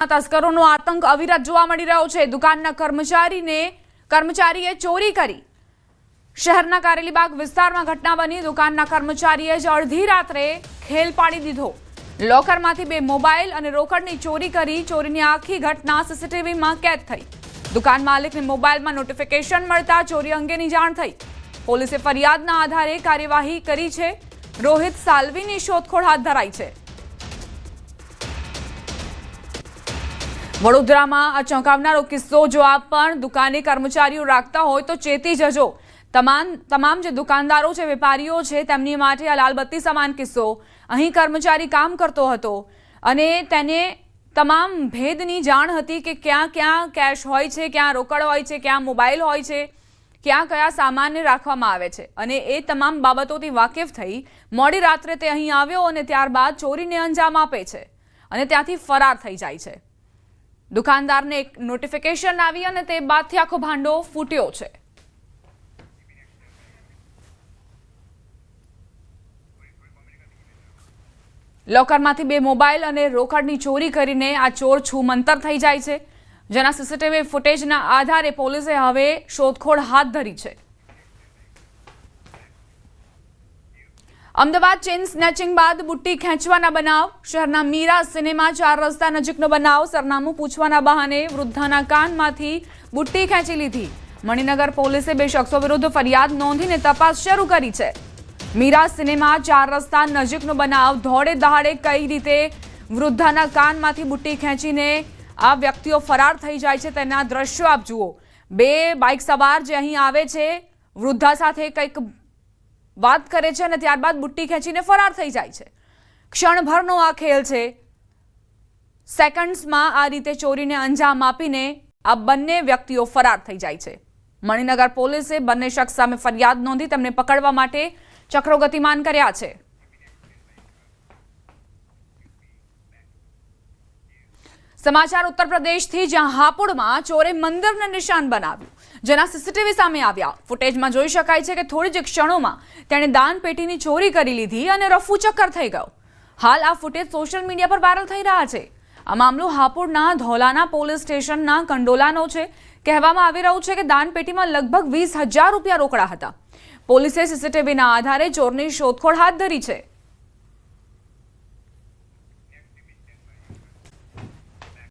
તસ્કરોનો આતંક અવિરત જોવા મળી રહ્યો છે। દુકાનના કર્મચારીએ ચોરી કરી। શહેરના કારેલીબાગ વિસ્તારમાં ઘટના બની। દુકાનના કર્મચારીએ જ અડધી રાત્રે ખેલ પાડી દીધો। લોકરમાંથી 2 મોબાઈલ અને રોકડની ચોરી કરી। ચોરીની આખી ઘટના સીસીટીવીમાં કેદ થઈ। દુકાન માલિકને મોબાઈલમાં નોટિફિકેશન મળતા ચોરી અંગેની જાણ થઈ। પોલીસે ફરિયાદના આધારે કાર્યવાહી કરી છે। રોહિત સાલ્વીની શોધખોળ હાથ ધરાઈ છે। વડોદરામાં આ ચોંકાવનારો કિસ્સો। જો આપ પણ દુકાને કર્મચારીઓ રાખતા હોય તો ચેતી જજો। તમામ જે દુકાનદારો છે, વેપારીઓ છે, તેમની માટે આ લાલબત્તી સમાન કિસ્સો। અહીં કર્મચારી કામ કરતો હતો અને તેને તમામ ભેદની જાણ હતી કે ક્યાં ક્યાં કેશ હોય છે, ક્યાં રોકડ હોય છે, ક્યાં મોબાઈલ હોય છે, ક્યાં કયા સામાનને રાખવામાં આવે છે અને એ તમામ બાબતોથી વાકેફ થઈ મોડી રાત્રે તે અહીં આવ્યો અને ત્યારબાદ ચોરીને અંજામ આપે છે અને ત્યાંથી ફરાર થઈ જાય છે। દુકાનદારને એક નોટિફિકેશન આવી અને તે બાદથી આખો ભાંડો ફૂટ્યો છે। લોકરમાંથી 2 મોબાઈલ અને રોકડની ચોરી કરીને આ ચોર છૂમંતર થઈ જાય છે, જેના સીસીટીવી ફૂટેજના આધારે પોલીસે હવે શોધખોળ હાથ ધરી છે। અમદાવાદ ચેઇન સ્નેચિંગ બાદ બુટ્ટી ખેંચવાના બનાવ। શહેરના મીરા સિનેમા 4 રસ્તા નજીકનો બનાવ। સરનામું પૂછવાના બહાને વૃદ્ધાના કાનમાંથી બુટ્ટી ખેંચી લીધી। મણિનગર પોલીસે 2 શખ્સો વિરુદ્ધ ફરિયાદ નોંધીને તપાસ શરૂ કરી છે। મીરા સિનેમા 4 રસ્તા નજીકનો બનાવ। ધોળે દહાડે કઈ રીતે વૃદ્ધાના કાનમાંથી બુટ્ટી ખેંચીને આ વ્યક્તિઓ ફરાર થઈ જાય છે તેના દ્રશ્યો આપ જુઓ। 2 બાઇક સવાર જે અહીં આવે છે, વૃદ્ધા સાથે કંઈક વાત કરે છે અને ત્યારબાદ બુટ્ટી ખેંચીને ફરાર થઈ જાય છે। ક્ષણભરનો આ ખેલ છે। સેકન્ડ્સમાં આ રીતે ચોરીને અંજામ આપીને આ બંને વ્યક્તિઓ ફરાર થઈ જાય છે। મણિનગર પોલીસે બંને શખ્સ સામે ફરિયાદ નોંધી તેમને પકડવા માટે ચક્રો ગતિમાન કર્યા છે। સમાચાર ઉત્તર પ્રદેશથી, જ્યાં હાપુડમાં ચોરે મંદિરને નિશાન બનાવ્યું, જેના સીસીટીવી સામે આવ્યા। ફૂટેજમાં જોઈ શકાય છે કે થોડી જ ક્ષણોમાં તેણે દાનપેટીની ચોરી કરી લીધી અને રફુચક્કર થઈ ગયો। હાલ આ ફૂટેજ સોશિયલ મીડિયા પર વાયરલ થઈ રહ્યા છે। આ મામલો હાપુડના ધોલાના પોલીસ સ્ટેશનના કંડોલાનો છે। કહેવામાં આવી રહ્યું છે કે દાનપેટીમાં લગભગ 20,000 રૂપિયા રોકડા હતા। પોલીસે સીસીટીવીના આધારે ચોરની શોધખોળ હાથ ધરી છે।